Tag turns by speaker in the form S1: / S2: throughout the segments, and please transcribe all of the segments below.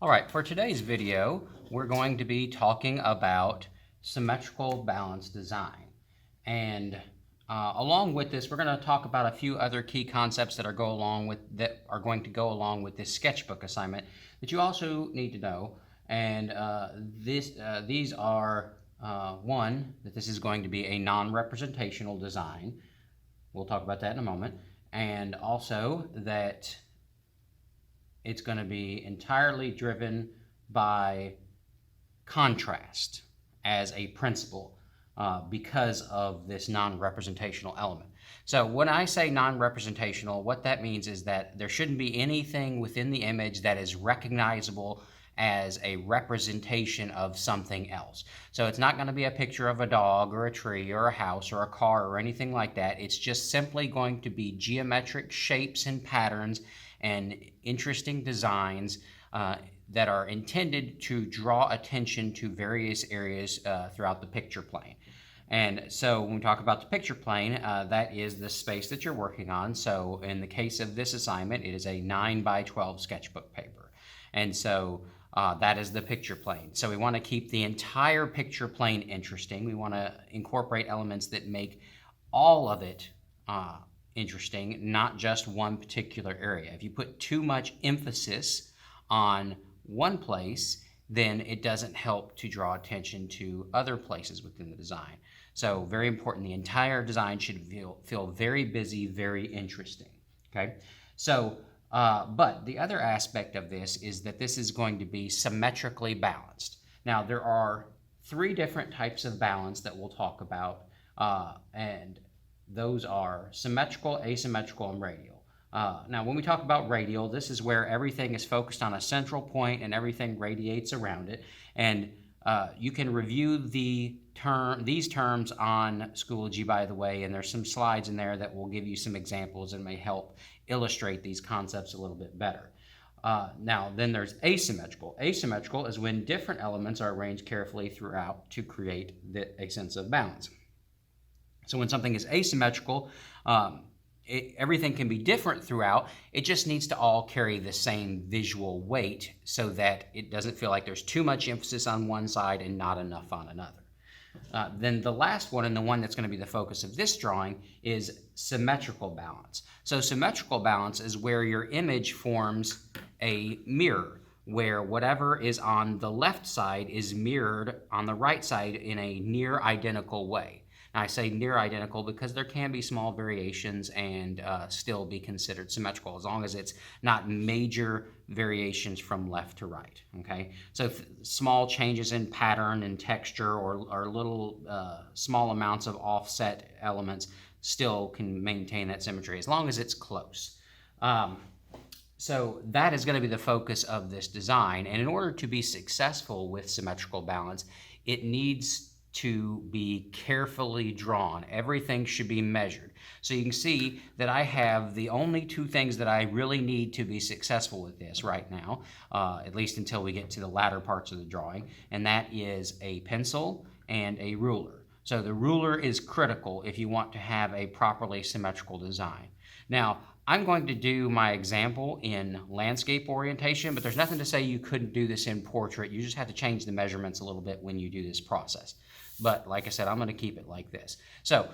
S1: All right, for today's video, we're going to be talking about symmetrical balance design. And along with this, we're going to talk about a few other key concepts that are going to go along with this sketchbook assignment that you also need to know. And these are one, that this is going to be a non-representational design. We'll talk about that in a moment. And also that it's going to be entirely driven by contrast as a principle because of this non-representational element. So when I say non-representational, what that means is that there shouldn't be anything within the image that is recognizable as a representation of something else. So it's not going to be a picture of a dog or a tree or a house or a car or anything like that. It's just simply going to be geometric shapes and patterns and interesting designs that are intended to draw attention to various areas throughout the picture plane. And so when we talk about the picture plane, that is the space that you're working on. So in the case of this assignment, it is a 9x12 sketchbook paper. And so that is the picture plane. So we want to keep the entire picture plane interesting. We want to incorporate elements that make all of it interesting, not just one particular area. If you put too much emphasis on one place, then it doesn't help to draw attention to other places within the design. So very important, the entire design should feel very busy, very interesting, okay? So, but the other aspect of this is that this is going to be symmetrically balanced. Now, there are three different types of balance that we'll talk about, and those are symmetrical, asymmetrical, and radial. Now, when we talk about radial, this is where everything is focused on a central point and everything radiates around it. And you can review these terms on Schoology, by the way, and there's some slides in there that will give you some examples and may help illustrate these concepts a little bit better. Now, then there's asymmetrical. Asymmetrical is when different elements are arranged carefully throughout to create a sense of balance. So when something is asymmetrical, everything can be different throughout. It just needs to all carry the same visual weight so that it doesn't feel like there's too much emphasis on one side and not enough on another. Then the last one, and the one that's going to be the focus of this drawing, is symmetrical balance. So symmetrical balance is where your image forms a mirror, where whatever is on the left side is mirrored on the right side in a near identical way. Now, I say near identical because there can be small variations and still be considered symmetrical as long as it's not major variations from left to right, okay? So small changes in pattern and texture or little small amounts of offset elements still can maintain that symmetry as long as it's close. So that is going to be the focus of this design. And in order to be successful with symmetrical balance, it needs to be carefully drawn. Everything should be measured. So you can see that I have the only two things that I really need to be successful with this right now, at least until we get to the latter parts of the drawing, and that is a pencil and a ruler. So the ruler is critical if you want to have a properly symmetrical design. Now, I'm going to do my example in landscape orientation, but there's nothing to say you couldn't do this in portrait. You just have to change the measurements a little bit when you do this process. But like I said, I'm going to keep it like this. So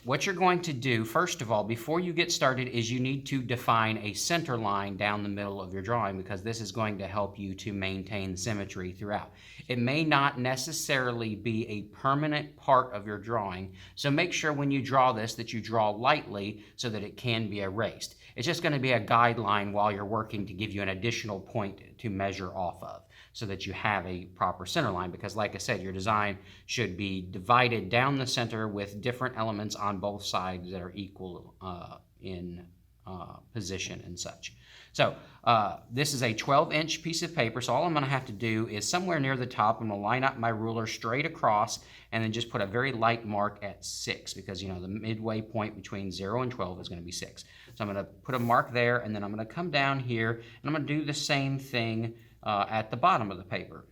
S1: what you're going to do, first of all, before you get started, is you need to define a center line down the middle of your drawing because this is going to help you to maintain symmetry throughout. It may not necessarily be a permanent part of your drawing, so make sure when you draw this that you draw lightly so that it can be erased. It's just going to be a guideline while you're working to give you an additional point to measure off of, so that you have a proper center line, because like I said, your design should be divided down the center with different elements on both sides that are equal in position and such. So this is a 12-inch piece of paper, so all I'm going to have to do is somewhere near the top, I'm going to line up my ruler straight across and then just put a very light mark at 6, because you know the midway point between 0 and 12 is going to be 6. So I'm going to put a mark there, and then I'm going to come down here and I'm going to do the same thing at the bottom of the paper.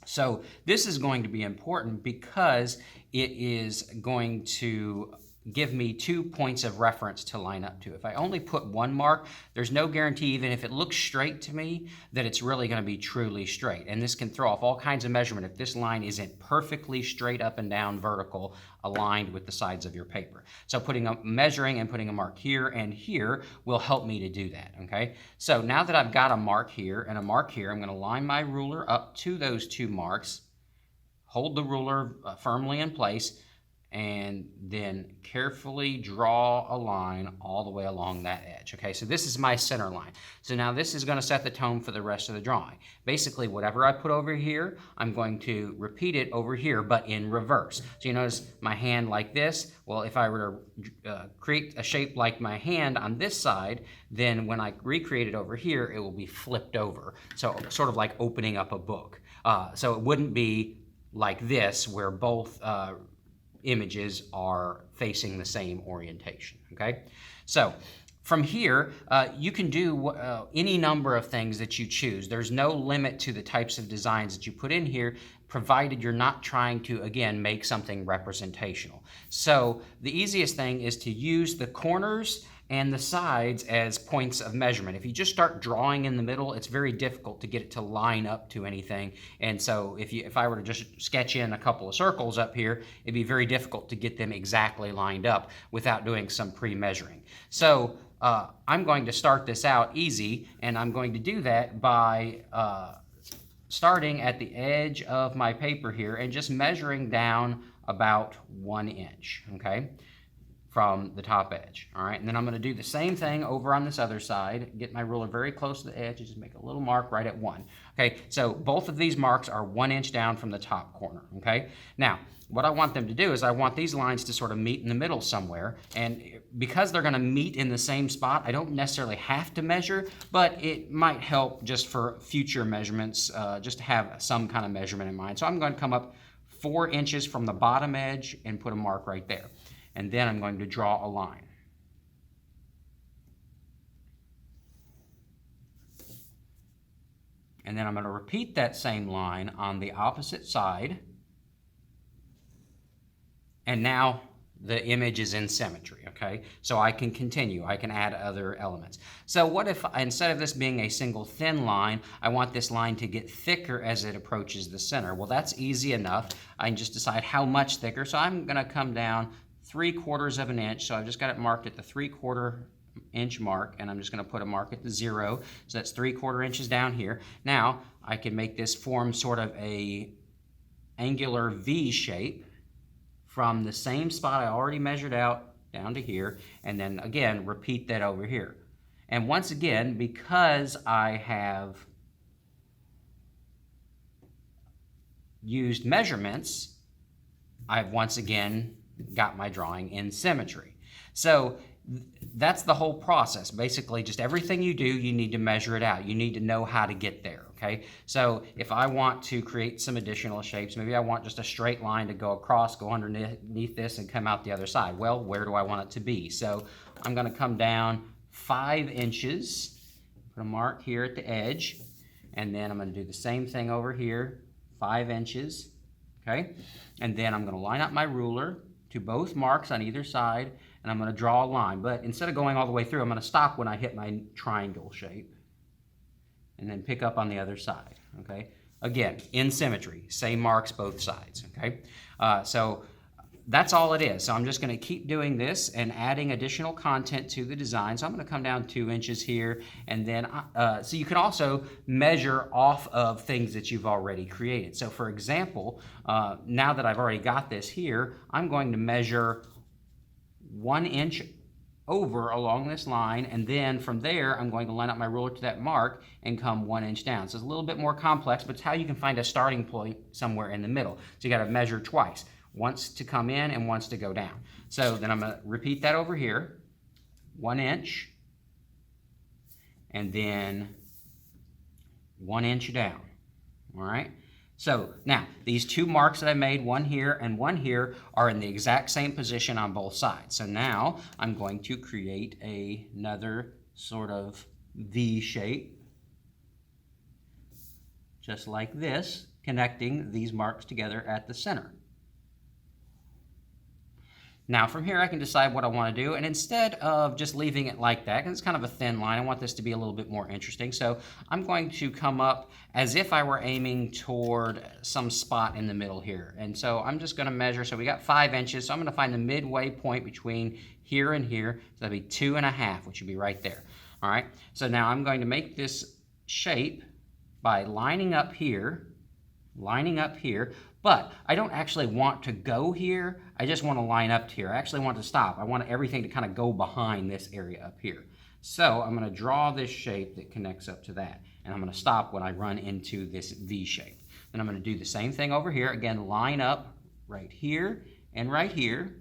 S1: So this is going to be important because it is going to give me 2 points of reference to line up to. If I only put one mark, there's no guarantee, even if it looks straight to me, that it's really going to be truly straight. And this can throw off all kinds of measurement if this line isn't perfectly straight up and down vertical, aligned with the sides of your paper. So measuring and putting a mark here and here will help me to do that, okay? So now that I've got a mark here and a mark here, I'm going to line my ruler up to those 2 marks, hold the ruler firmly in place, and then carefully draw a line all the way along that edge. Okay, so this is my center line. So now this is going to set the tone for the rest of the drawing. Basically, whatever I put over here, I'm going to repeat it over here, but in reverse. So you notice my hand like this. Well, if I were to create a shape like my hand on this side, then when I recreate it over here, it will be flipped over. So sort of like opening up a book. So it wouldn't be like this, where both images are facing the same orientation, okay? So from here, you can do any number of things that you choose. There's no limit to the types of designs that you put in here, provided you're not trying to, again, make something representational. So the easiest thing is to use the corners and the sides as points of measurement. If you just start drawing in the middle, it's very difficult to get it to line up to anything. And so if I were to just sketch in a couple of circles up here, it'd be very difficult to get them exactly lined up without doing some pre-measuring. So I'm going to start this out easy, and I'm going to do that by starting at the edge of my paper here and just measuring down about 1 inch, okay, from the top edge. All right, and then I'm going to do the same thing over on this other side, get my ruler very close to the edge, and just make a little mark right at 1. Okay, so both of these marks are 1 inch down from the top corner. Okay, now what I want them to do is I want these lines to sort of meet in the middle somewhere, and because they're going to meet in the same spot, I don't necessarily have to measure, but it might help just for future measurements, just to have some kind of measurement in mind. So I'm going to come up 4 inches from the bottom edge and put a mark right there. And then I'm going to draw a line. And then I'm going to repeat that same line on the opposite side. And now the image is in symmetry, okay? So I can continue, I can add other elements. So what if, instead of this being a single thin line, I want this line to get thicker as it approaches the center? Well, that's easy enough. I can just decide how much thicker. So I'm going to come down 3/4 of an inch. So I've just got it marked at the 3/4 inch mark, and I'm just going to put a mark at the 0. So that's 3/4 inches down here. Now I can make this form sort of a angular V shape from the same spot I already measured out down to here, and then again repeat that over here. And once again, because I have used measurements, I've once again got my drawing in symmetry. So that's the whole process. Basically, just everything you do, you need to measure it out. You need to know how to get there, okay? So if I want to create some additional shapes, maybe I want just a straight line to go across, go underneath this, and come out the other side. Well, where do I want it to be? So I'm going to come down 5 inches, put a mark here at the edge, and then I'm going to do the same thing over here, 5 inches, okay? And then I'm going to line up my ruler to both marks on either side, and I'm going to draw a line. But instead of going all the way through, I'm going to stop when I hit my triangle shape and then pick up on the other side, okay? Again, in symmetry, same marks both sides, okay? So that's all it is. So I'm just going to keep doing this and adding additional content to the design. So I'm going to come down 2 inches here, and then so you can also measure off of things that you've already created. So for example, now that I've already got this here, I'm going to measure 1 inch over along this line, and then from there I'm going to line up my ruler to that mark and come 1 inch down. So it's a little bit more complex, but it's how you can find a starting point somewhere in the middle. So you got to measure twice. Once to come in and once to go down. So then I'm going to repeat that over here, 1 inch, and then 1 inch down, all right? So now these 2 marks that I made, one here and one here, are in the exact same position on both sides. So now I'm going to create another sort of V shape, just like this, connecting these marks together at the center. Now from here I can decide what I want to do, and instead of just leaving it like that, because it's kind of a thin line, I want this to be a little bit more interesting. So I'm going to come up as if I were aiming toward some spot in the middle here. And so I'm just going to measure, so we got 5 inches, so I'm going to find the midway point between here and here. So that'll be 2.5, which would be right there. All right, so now I'm going to make this shape by lining up here, but I don't actually want to go here. I just want to line up here. I actually want to stop. I want everything to kind of go behind this area up here. So I'm going to draw this shape that connects up to that, and I'm going to stop when I run into this V shape. Then I'm going to do the same thing over here. Again, line up right here and right here,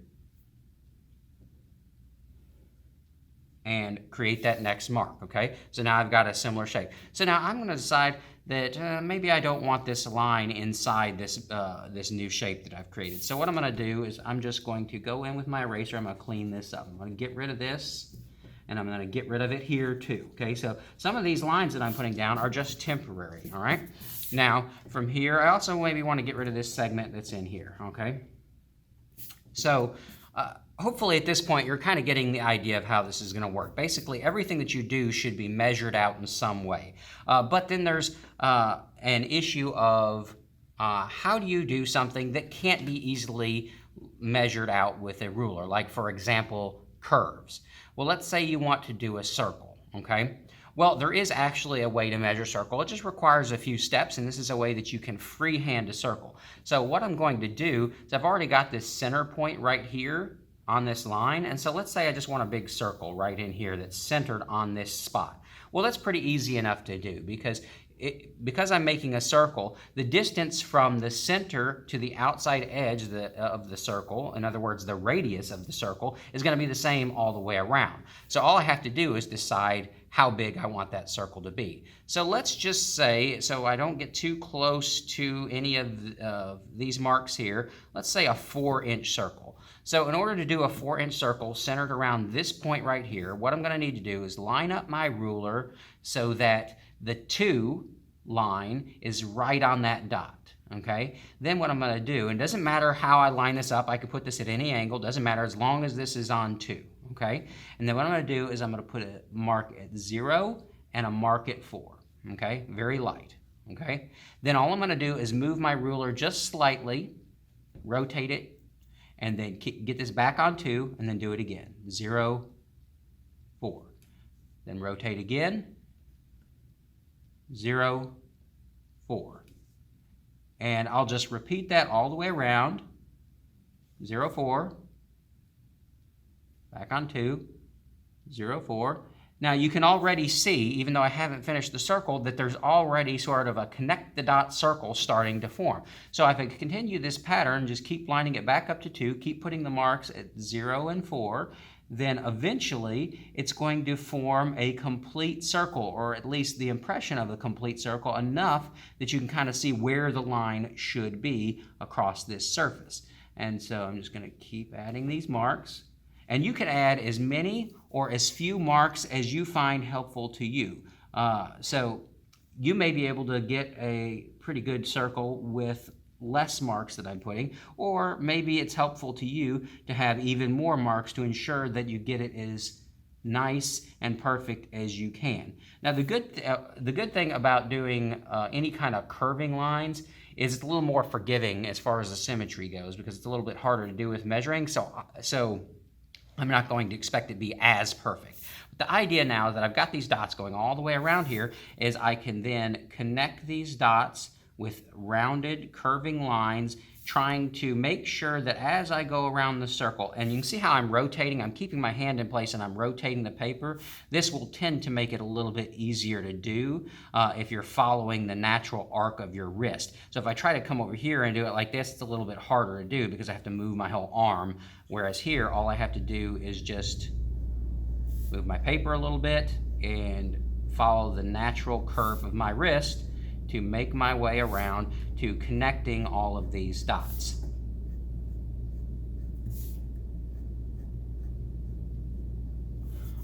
S1: and create that next mark, okay? So now I've got a similar shape. So now I'm going to decide that maybe I don't want this line inside this, this new shape that I've created. So what I'm going to do is I'm just going to go in with my eraser. I'm going to clean this up. I'm going to get rid of this, and I'm going to get rid of it here too, okay? So some of these lines that I'm putting down are just temporary, all right? Now, from here, I also maybe want to get rid of this segment that's in here, okay? So, hopefully at this point you're kind of getting the idea of how this is going to work. Basically everything that you do should be measured out in some way. But then there's an issue of how do you do something that can't be easily measured out with a ruler, like for example curves. Well, let's say you want to do a circle, okay? Well, there is actually a way to measure circle. It just requires a few steps, and this is a way that you can freehand a circle. So what I'm going to do is I've already got this center point right here on this line, and so let's say I just want a big circle right in here that's centered on this spot. Well, that's pretty easy enough to do because I'm making a circle, the distance from the center to the outside edge of the circle, in other words, the radius of the circle, is going to be the same all the way around. So all I have to do is decide how big I want that circle to be. So let's just say, so I don't get too close to any of these marks here, let's say a 4-inch circle. So in order to do a 4-inch circle centered around this point right here, what I'm going to need to do is line up my ruler so that the 2 line is right on that dot, okay? Then what I'm going to do, and it doesn't matter how I line this up, I could put this at any angle, doesn't matter as long as this is on 2, okay? And then what I'm going to do is I'm going to put a mark at 0 and a mark at 4, okay? Very light, okay? Then all I'm going to do is move my ruler just slightly, rotate it, and then get this back on 2, and then do it again. 0, 4. Then rotate again. 0, 4. And I'll just repeat that all the way around. 0, 4. Back on 2. 0, 4. Now you can already see, even though I haven't finished the circle, that there's already sort of a connect the dot circle starting to form. So if I continue this pattern, just keep lining it back up to 2, keep putting the marks at 0 and 4, then eventually it's going to form a complete circle, or at least the impression of a complete circle, enough that you can kind of see where the line should be across this surface. And so I'm just going to keep adding these marks. And you can add as many or as few marks as you find helpful to you. So you may be able to get a pretty good circle with less marks that I'm putting, or maybe it's helpful to you to have even more marks to ensure that you get it as nice and perfect as you can. Now the good thing about doing any kind of curving lines is it's a little more forgiving as far as the symmetry goes, because it's a little bit harder to do with measuring, so I'm not going to expect it to be as perfect. But the idea now that I've got these dots going all the way around here is I can then connect these dots with rounded curving lines, trying to make sure that as I go around the circle, and you can see how I'm rotating, I'm keeping my hand in place and I'm rotating the paper. This will tend to make it a little bit easier to do if you're following the natural arc of your wrist. So if I try to come over here and do it like this, it's a little bit harder to do because I have to move my whole arm. Whereas here, all I have to do is just move my paper a little bit and follow the natural curve of my wrist to make my way around to connecting all of these dots.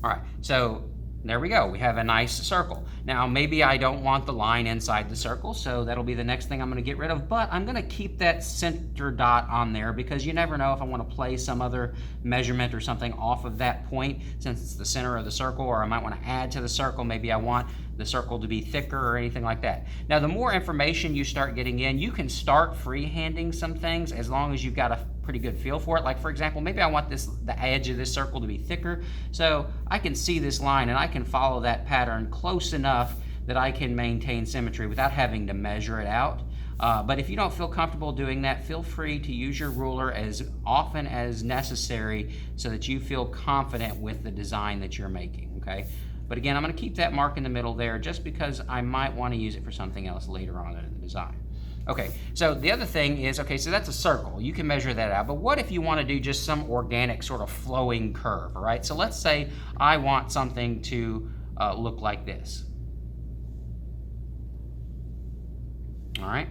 S1: All right, so There we go. We have a nice circle. Now, maybe I don't want the line inside the circle, so that'll be the next thing I'm going to get rid of, but I'm going to keep that center dot on there because you never know if I want to play some other measurement or something off of that point since it's the center of the circle, or I might want to add to the circle. Maybe I want the circle to be thicker or anything like that. Now, the more information you start getting in, you can start freehanding some things as long as you've got a pretty good feel for it. Like, for example, maybe I want the edge of this circle to be thicker, so I can see this line and I can follow that pattern close enough that I can maintain symmetry without having to measure it out. But if you don't feel comfortable doing that, feel free to use your ruler as often as necessary so that you feel confident with the design that you're making, okay? But again, I'm going to keep that mark in the middle there just because I might want to use it for something else later on in the design. Okay, so the other thing is, okay, so that's a circle. You can measure that out, but what if you want to do just some organic sort of flowing curve, all right? So let's say I want something to look like this. All right,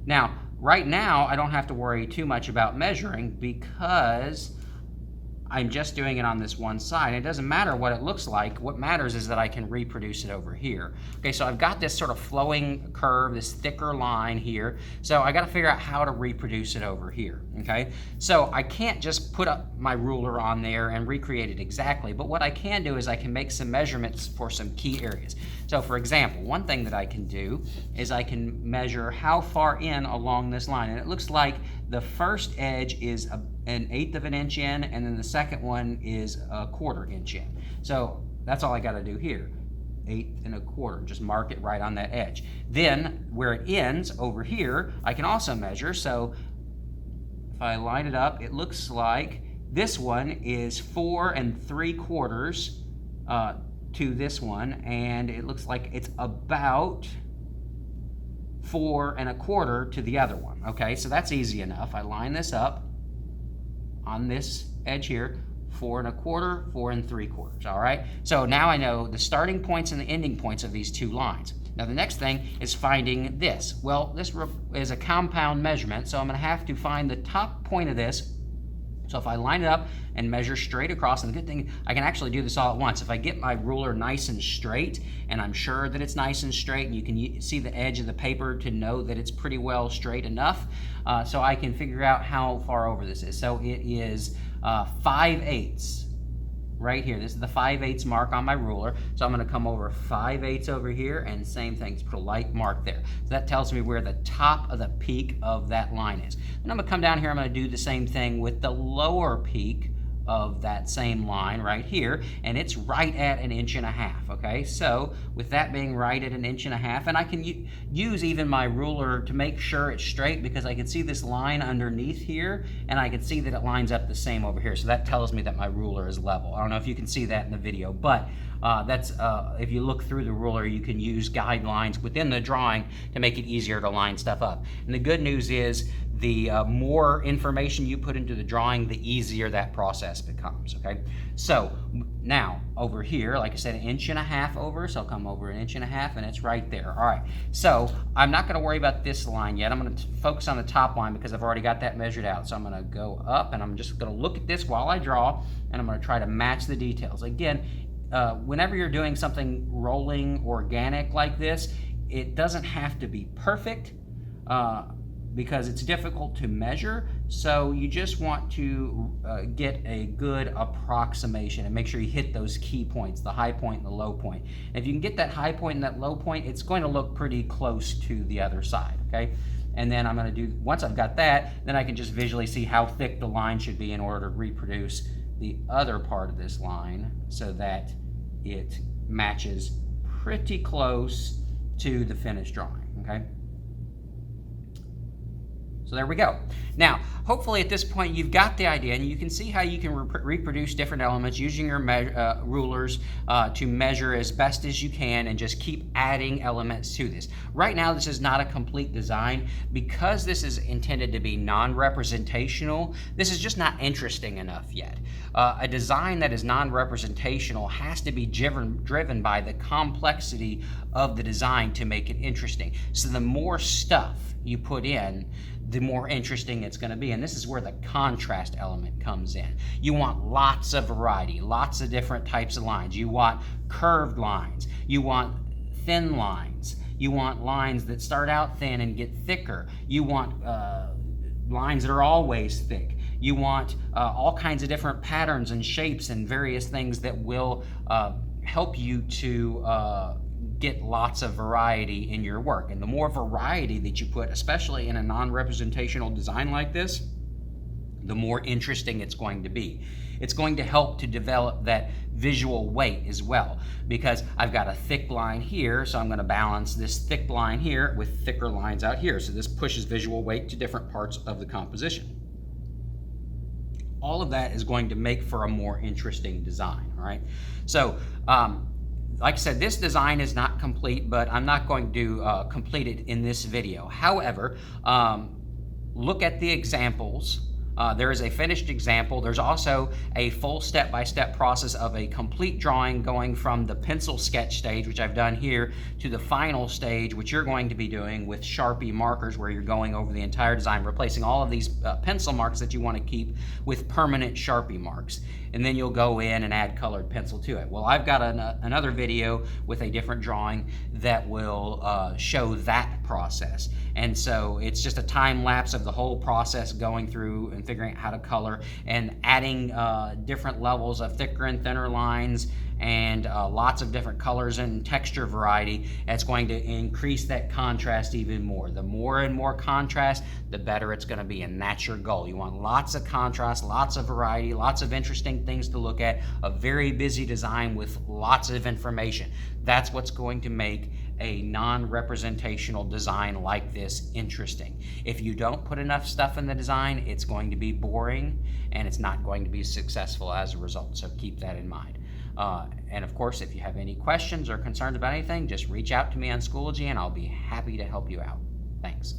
S1: now, right now, I don't have to worry too much about measuring because I'm just doing it on this one side. It doesn't matter what it looks like. What matters is that I can reproduce it over here. Okay, so I've got this sort of flowing curve, this thicker line here. So I got to figure out how to reproduce it over here, okay? So I can't just put up my ruler on there and recreate it exactly, but what I can do is I can make some measurements for some key areas. So for example, one thing that I can do is I can measure how far in along this line, and it looks like the first edge is an 1/8 of an inch in, and then the second one is a 1/4 inch in. So that's all I got to do here, 1/8 and a 1/4, just mark it right on that edge. Then where it ends over here, I can also measure. So if I line it up, it looks like this one is 4 3/4 to this one, and it looks like it's about 4 1/4 to the other one. Okay, so that's easy enough. I line this up on this edge here, 4 1/4, 4 3/4. All right, so now I know the starting points and the ending points of these two lines. Now the next thing is finding this. Well, this is a compound measurement, so I'm going to have to find the top point of this. So if I line it up and measure straight across, and the good thing, I can actually do this all at once. If I get my ruler nice and straight, and I'm sure that it's nice and straight, and you can see the edge of the paper to know that it's pretty well straight enough, so I can figure out how far over this is. So it is 5/8 right here. This is the 5/8 mark on my ruler. So I'm going to come over 5/8 over here, and same thing, just put a light mark there. So that tells me where the top of the peak of that line is. And I'm going to come down here, I'm going to do the same thing with the lower peak of that same line right here, and it's right at 1.5 inches, okay? So with that being right at 1.5 inches, and I can use even my ruler to make sure it's straight because I can see this line underneath here, and I can see that it lines up the same over here. So that tells me that my ruler is level. I don't know if you can see that in the video, but that's if you look through the ruler, you can use guidelines within the drawing to make it easier to line stuff up. And the good news is the more information you put into the drawing, the easier that process becomes, okay? So now over here, like I said, 1.5 inches over, so I'll come over 1.5 inches and it's right there. All right, so I'm not gonna worry about this line yet. I'm gonna focus on the top line because I've already got that measured out. So I'm gonna go up and I'm just gonna look at this while I draw, and I'm gonna try to match the details. Again, whenever you're doing something rolling organic like this, it doesn't have to be perfect, because it's difficult to measure, so you just want to get a good approximation and make sure you hit those key points, the high point and the low point. And if you can get that high point and that low point, it's going to look pretty close to the other side, okay? And then I'm going to do, once I've got that, then I can just visually see how thick the line should be in order to reproduce the other part of this line so that it matches pretty close to the finished drawing, okay? So there we go. Now, hopefully at this point you've got the idea and you can see how you can reproduce different elements using your rulers to measure as best as you can and just keep adding elements to this. Right now this is not a complete design because this is intended to be non-representational. This is just not interesting enough yet. A design that is non-representational has to be driven by the complexity of the design to make it interesting. So the more stuff you put in, the more interesting interesting it's going to be. And this is where the contrast element comes in. You want lots of variety, lots of different types of lines. You want curved lines. You want thin lines. You want lines that start out thin and get thicker. You want lines that are always thick. You want all kinds of different patterns and shapes and various things that will help you to get lots of variety in your work. And the more variety that you put, especially in a non-representational design like this, the more interesting it's going to be. It's going to help to develop that visual weight as well, because I've got a thick line here, so I'm going to balance this thick line here with thicker lines out here. So this pushes visual weight to different parts of the composition. All of that is going to make for a more interesting design, all right? So, like I said, this design is not complete, but I'm not going to complete it in this video. However, look at the examples. There is a finished example. There's also a full step-by-step process of a complete drawing going from the pencil sketch stage, which I've done here, to the final stage, which you're going to be doing with Sharpie markers, where you're going over the entire design, replacing all of these pencil marks that you want to keep with permanent Sharpie marks. And then you'll go in and add colored pencil to it. Well, I've got another video with a different drawing that will show that process. And so it's just a time lapse of the whole process, going through and figuring out how to color and adding different levels of thicker and thinner lines and lots of different colors and texture variety. That's going to increase that contrast even more. The more and more contrast, the better it's going to be, and that's your goal. You want lots of contrast, lots of variety, lots of interesting things to look at, a very busy design with lots of information. That's what's going to make a non-representational design like this interesting. If you don't put enough stuff in the design, it's going to be boring and it's not going to be successful as a result. So keep that in mind. And of course, if you have any questions or concerns about anything, just reach out to me on Schoology and I'll be happy to help you out. Thanks.